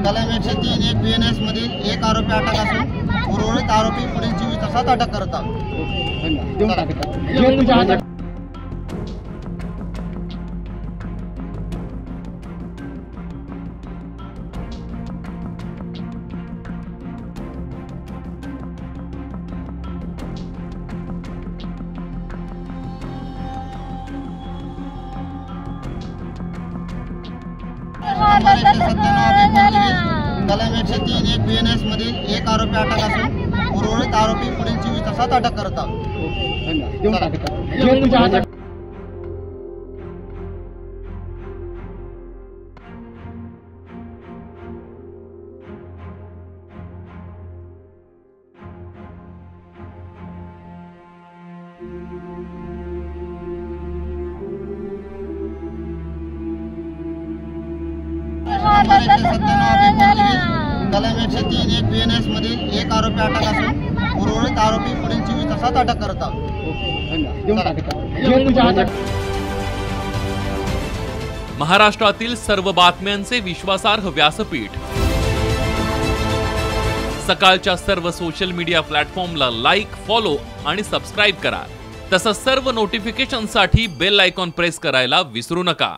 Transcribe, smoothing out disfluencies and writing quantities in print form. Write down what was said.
कलम 103 एक BNS मधील एक आरोपी अटक असून उर्वरित आरोपी पुढील 24 तासात अटक करतात। कलम 103 एक BNS मधील एक आरोपी अटक असून उर्वरित आरोपी पुढील 24 तासात अटक करतात। कलम 103 एक BNS मधील एक आरोपी अटक असून उर्वरित आरोपी पुढील 24 तासात अटक करतात। महाराष्ट्रातील सर्व बातम्यांचे विश्वासार्ह व्यासपीठ सकाळच्या सर्व सोशल मीडिया प्लॅटफॉर्मला लाईक, फॉलो आणि सबस्क्राईब करा। तसंच सर्व नोटिफिकेशनसाठी बेल आयकॉन प्रेस करायला विसरू नका।